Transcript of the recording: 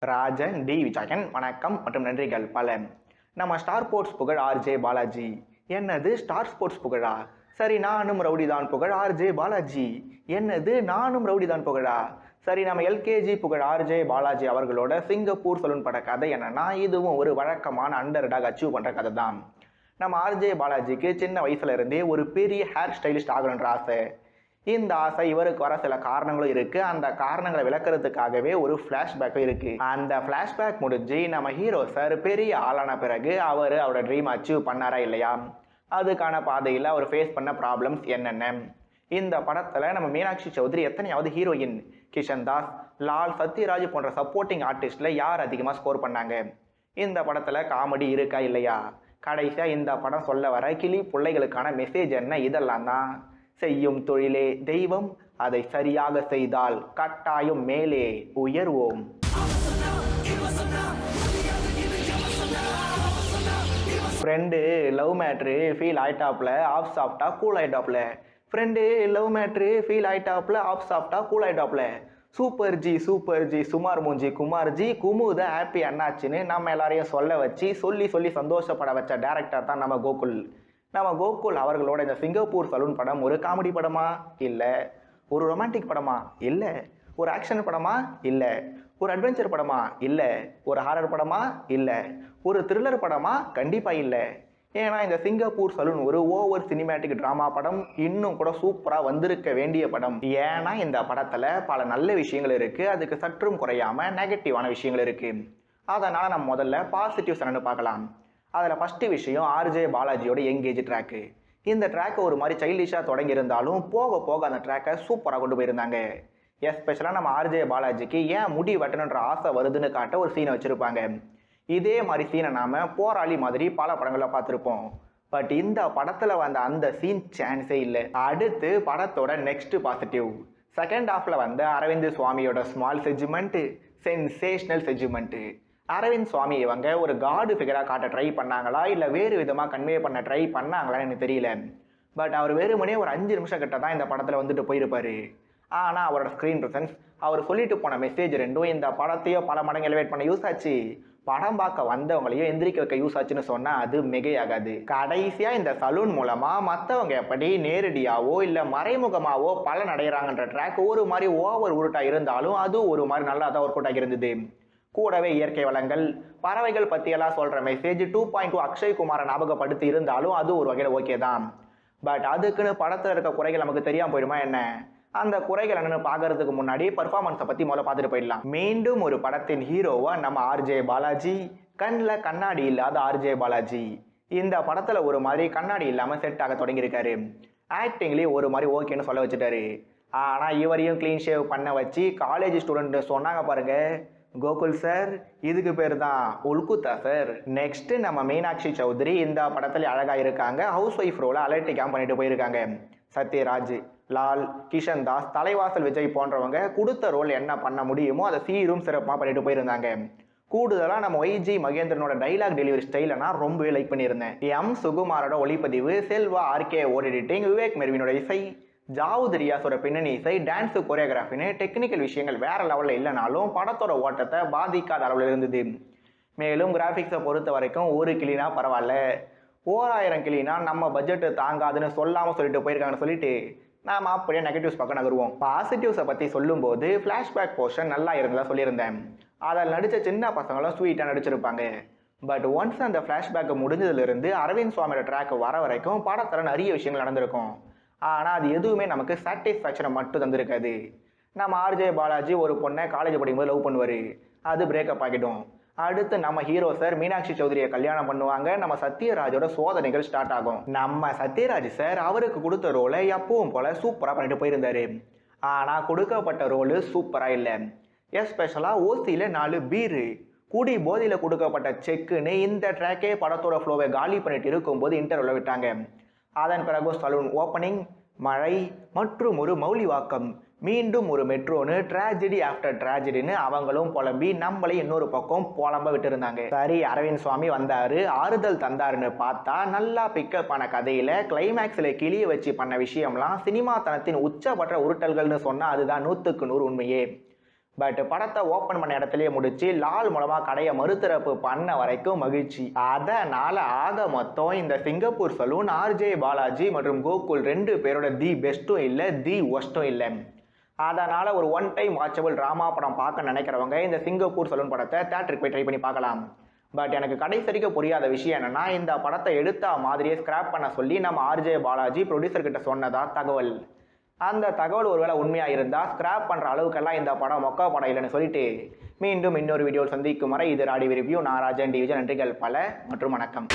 Rajan D Vijayan வணக்கம் மற்றும் நன்றிகள் பல. நம்ம ஸ்டார் ஸ்போர்ட்ஸ் புகழ் ஆர்ஜே பாலாஜி. என்னது ஸ்டார் ஸ்போர்ட்ஸ் புகழா? சரி, நானும் ரவுடிதான் புகழ் ஆர்ஜே பாலாஜி. என்னது நானும் ரவுடிதான் புகழா? சரி, நம்ம எல்கேஜி புகழ் ஆர்ஜே பாலாஜி அவர்களோட சிங்கப்பூர் சலூன் பட கதை என்னன்னா, இதுவும் ஒரு வழக்கமான அண்டர்டாக் அச்சீவ் பண்ற கதை தான். நம்ம ஆர்ஜே பாலாஜிக்கு சின்ன வயசுல இருந்தே ஒரு பெரிய ஹேர் ஸ்டைலிஸ்ட் ஆகணுன்ற ஆசை. இந்த ஆசை இவருக்கு வர சில காரணங்களும் இருக்கு. அந்த காரணங்களை விளக்குறதுக்காகவே ஒரு பிளாஷ்பேக்கும் இருக்கு. அந்த பிளாஷ்பேக் முடிஞ்சு நம்ம ஹீரோ சார் பெரிய ஆளான பிறகு அவரோட ட்ரீம் அச்சீவ் பண்ணாரா இல்லையா, அதுக்கான பாதையில் அவர் ஃபேஸ் பண்ண ப்ராப்ளம்ஸ் என்னென்ன, இந்த படத்துல நம்ம மீனாட்சி சௌத்ரி எத்தனையாவது ஹீரோயின், கிஷன் தாஸ், லால், சத்யராஜ் போன்ற சப்போர்ட்டிங் ஆர்டிஸ்ட்ல யார் அதிகமாக ஸ்கோர் பண்ணாங்க, இந்த படத்துல காமெடி இருக்கா இல்லையா, கடைசியா இந்த படம் சொல்ல வர கிளி பிள்ளைகளுக்கான மெசேஜ் என்ன, இதெல்லாம் தான். செய்யும் தொழிலே தெய்வம், அதை சரியாக செய்தால் கட்டாயம் மேலே உயர்வோம். ஃப்ரெண்டு லவ் மேட்ரு ஃபீல் ஆயிட்டாப்ல, ஆஃப் சாப்பிட்டா கூல் ஆயிட்டாப்ல. ஃப்ரெண்டு லவ் மேட்ரு ஃபீல் ஆயிட்டாப்ல, ஆஃப் சாப்பிட்டா கூல் ஆயிட்டாப்ல. சூப்பர் ஜி சுமார் மூஞ்சி குமார்ஜி குமுத ஹாப்பி அண்ணாச்சின்னு நம்ம எல்லாரையும் சொல்ல வச்சு சொல்லி சந்தோஷப்பட வச்ச டேரக்டர் தான் நம்ம கோகுல். நம்ம கோகுல் அவர்களோட இந்த சிங்கப்பூர் சலூன் படம் ஒரு காமெடி படமா? இல்லை. ஒரு ரொமான்டிக் படமா? இல்லை. ஒரு ஆக்ஷன் படமா? இல்லை. ஒரு அட்வென்ச்சர் படமா? இல்லை. ஒரு ஹாரர் படமா? இல்லை. ஒரு த்ரில்லர் படமா? கண்டிப்பாக இல்லை. ஏன்னா இந்த சிங்கப்பூர் சலூன் ஒரு ஓவர் சினிமேட்டிக் ட்ராமா படம், இன்னும் கூட சூப்பராக வந்திருக்க வேண்டிய படம். ஏன்னா இந்த படத்தில் பல நல்ல விஷயங்கள் இருக்குது, அதுக்கு சற்றும் குறையாமல் நெகட்டிவான விஷயங்கள் இருக்குது. அதனால் நம்ம முதல்ல பாசிட்டிவ்ஸ் என்னன்னு பார்க்கலாம். அதில் ஃபஸ்ட்டு விஷயம் ஆர்ஜே பாலாஜியோட எங்கேஜ் ட்ராக்கு. இந்த ட்ராக் ஒரு மாதிரி சைல்டிஷாக தொடங்கியிருந்தாலும் போக போக அந்த ட்ராக்கை சூப்பராக கொண்டு போயிருந்தாங்க. எஸ்பெஷலாக நம்ம ஆர்ஜே பாலாஜிக்கு ஏன் முடி வெட்டணுன்ற ஆசை வருதுன்னு காட்ட ஒரு சீனை வச்சுருப்பாங்க. இதே மாதிரி சீனை நாம் போராளி மாதிரி பல படங்களில் பார்த்துருப்போம். பட் இந்த படத்தில் வந்த அந்த சீன் சான்ஸே இல்லை. அடுத்து படத்தோட நெக்ஸ்ட் பாசிட்டிவ், செகண்ட் ஹாஃபில் வந்த அரவிந்த் சுவாமியோட ஸ்மால் செஜ்மெண்ட்டு சென்சேஷனல் செஜ்மெண்ட்டு. அரவிந்த் சுவாமி இவங்க ஒரு காடு ஃபிகராக காட்ட ட்ரை பண்ணாங்களா, இல்லை வேறு விதமாக கன்வே பண்ண ட்ரை பண்ணாங்களான்னு எனக்கு தெரியல. பட் அவர் வெறுமனே ஒரு 5 நிமிஷம் கிட்ட தான் இந்த படத்தில் வந்துட்டு போயிருப்பார். ஆனால் அவரோட ஸ்க்ரீன் ப்ரெசன்ஸ், அவர் சொல்லிட்டு போன மெசேஜ் ரெண்டும் இந்த படத்தையோ பல மடங்கு எலிவேட் பண்ண யூஸ் ஆச்சு, படம் பார்க்க வந்தவங்களையும் எந்திரிக்க வைக்க யூஸ் ஆச்சுன்னு சொன்னால் அது மிகையாகாது. கடைசியாக இந்த சலூன் மூலமாக மற்றவங்க எப்படி நேரடியாவோ இல்லை மறைமுகமாகவோ பலன் அடைகிறாங்கன்ற ட்ராக் ஒரு மாதிரி ஓவர் உருட்டாக இருந்தாலும் அது ஒரு மாதிரி நல்லா தான் ஒர்க் அவுட் ஆகியிருந்தது. கூடவே இயற்கை வளங்கள், பறவைகள் பற்றியெல்லாம் சொல்கிற மெசேஜ் 2.2 அக்ஷய் குமாரை ஞாபகப்படுத்தி இருந்தாலும் அது ஒரு வகையில் ஓகே தான். பட் அதுக்குன்னு படத்தில் இருக்க குறைகள் நமக்கு தெரியாமல் போயிடுமா என்ன? அந்த குறைகள் என்னன்னு பார்க்கறதுக்கு முன்னாடி பர்ஃபார்மன்ஸை பற்றி முதல்ல பார்த்துட்டு போயிடலாம். மீண்டும் ஒரு படத்தின் ஹீரோவா நம்ம ஆர்ஜே பாலாஜி, கண்ணில் கண்ணாடி இல்லாத ஆர்ஜே பாலாஜி. இந்த படத்தில் ஒரு மாதிரி கண்ணாடி இல்லாமல் செட் ஆக தொடங்கியிருக்காரு. ஆக்டிங்லேயும் ஒரு மாதிரி ஓகேன்னு சொல்ல வச்சுட்டாரு. ஆனால் இவரையும் க்ளீன் ஷேவ் பண்ண வச்சு காலேஜ் ஸ்டூடெண்ட் சொன்னாங்க பாருங்க, கோகுல் சார், இதுக்கு பேர் தான் உல்குத்தா சார். நெக்ஸ்ட் நம்ம மீனாட்சி சௌத்ரி இந்த படத்துல அழகா இருக்காங்க. ஹவுஸ் ஒய்ஃப் ரோல அலர்ட்டிக்காம பண்ணிட்டு போயிருக்காங்க. சத்யராஜ், லால், கிஷன் தாஸ், தலைவாசல் விஜய் போன்றவங்க கொடுத்த ரோல் என்ன பண்ண முடியுமோ அதை சீரும் சிறப்பாக பண்ணிட்டு போயிருந்தாங்க. கூடுதலாக நம்ம ஒய்ஜி மகேந்திரனோட டைலாக் டெலிவரி ஸ்டைலை நான் ரொம்பவே லைக் பண்ணியிருந்தேன். எம் சுகுமாரோட ஒளிப்பதிவு, செல்வா ஆர்கே ஓட் எடிட்டிங், விவேக் மெர்வினோட இசை, ஜாவுத் ரியாஸோட பின்னணி இசை, டான்ஸு, கொரியோகிராஃபின்னு டெக்னிக்கல் விஷயங்கள் வேற லெவலில் இல்லைனாலும் படத்தோட ஓட்டத்தை பாதிக்காத அளவில் இருந்தது. மேலும் கிராஃபிக்ஸை பொறுத்த வரைக்கும் ஒரு கிளினா பரவாயில்ல, 1000 கிளினா நம்ம பட்ஜெட்டு தாங்காதுன்னு சொல்லாமல் சொல்லிட்டு போயிருக்காங்கன்னு சொல்லிட்டு நாம் அப்படியே நெகட்டிவ்ஸ் பக்கம் நகருவோம். பாசிட்டிவ்ஸை பற்றி சொல்லும்போது ஃப்ளாஷ்பேக் போர்ஷன் நல்லா இருந்ததா சொல்லியிருந்தேன். அதில் நடித்த சின்ன பசங்களும் ஸ்வீட்டாக நடிச்சிருப்பாங்க. பட் ஒன்ஸ் அந்த ஃப்ளாஷ்பேக் முடிஞ்சதுலேருந்து அரவிந்த் சுவாமியோட ட்ராக் வர வரைக்கும் படத்தில் நிறைய விஷயங்கள் நடந்திருக்கும். ஆனால் அது எதுவுமே நமக்கு சாட்டிஸ்ஃபேக்ஷனை மட்டும் தந்திருக்காது. நம்ம ஆர்ஜே பாலாஜி ஒரு பொண்ணை காலேஜ் படிக்கும்போது லவ் பண்ணுவார், அது பிரேக்கப் ஆகிடும். அடுத்து நம்ம ஹீரோ சார் மீனாட்சி சௌத்ரியை கல்யாணம் பண்ணுவாங்க. நம்ம சத்யராஜோட சோதனைகள் ஸ்டார்ட் ஆகும். நம்ம சத்யராஜ் சார் அவருக்கு கொடுத்த ரோலை எப்பவும் போல சூப்பராக பண்ணிட்டு போயிருந்தாரு. ஆனால் கொடுக்கப்பட்ட ரோலு சூப்பராக இல்லை. எஸ்பெஷலாக ஓசியில் 4 பீரு கூடி போதியில் கொடுக்கப்பட்ட செக்குன்னு இந்த ட்ராக்கே படத்தோட ஃப்ளோவை காலி பண்ணிட்டு இருக்கும்போது இன்டர்வியூவில் விட்டாங்க. அதன் பிறகு சலூன் ஓப்பனிங், மழை மற்றும் ஒரு மௌலிவாக்கம், மீண்டும் ஒரு மெட்ரோன்னு ட்ராஜடி ஆஃப்டர் ட்ராஜடின்னு அவங்களும் புலம்பி நம்மளே இன்னொரு பக்கம் புலம்ப விட்டுருந்தாங்க. சரி, அரவிந்த் சுவாமி வந்தாரு, ஆறுதல் தந்தாருன்னு பார்த்தா நல்லா பிக்கப் ஆன கதையில கிளைமேக்ஸில் கிளிய வச்சு பண்ண விஷயம்லாம் சினிமா தனத்தின் உச்சப்பட்ட உருட்டல்கள்னு சொன்னால் அதுதான் 100க்கு 100 உண்மையே. பட் படத்தை ஓப்பன் பண்ண இடத்துலயே முடிச்சு லால் மூலமா கடையை மறுதிறப்பு பண்ண வரைக்கும் மகிழ்ச்சி. அதனால ஆக மொத்தம் இந்த சிங்கப்பூர் சலூன் ஆர்ஜே பாலாஜி மற்றும் கோகுல் 2 பேரோட தி பெஸ்ட்டும் இல்லை தி ஒஸ்ட்டும் இல்லை. அதனால ஒரு ஒன் டைம் வாட்சபிள் டிராமா படம் பார்க்க நினைக்கிறவங்க இந்த சிங்கப்பூர் சலூன் படத்தை தேட்டருக்கு போய் ட்ரை பண்ணி பார்க்கலாம். பட் எனக்கு கடைசரிக்க புரியாத விஷயம் என்னன்னா, இந்த படத்தை எடுத்த மாதிரியே ஸ்கிராப் பண்ண சொல்லி நம்ம ஆர்ஜே பாலாஜி ப்ரொடியூசர் கிட்ட சொன்னதா தகவல். அந்த தகவல் ஒருவேளை உண்மையா இருந்தா ஸ்கிராப் பண்ற அளவுக்கெல்லாம் இந்த படம் மொக்க படம் இல்லைன்னு சொல்லிட்டு மீண்டும் இன்னொரு வீடியோவில் சந்திக்கும் வரை இது ராடி ரிவ்யூ. நான் ராஜன் டி விஜய். நன்றிகள் பல மற்றும் வணக்கம்.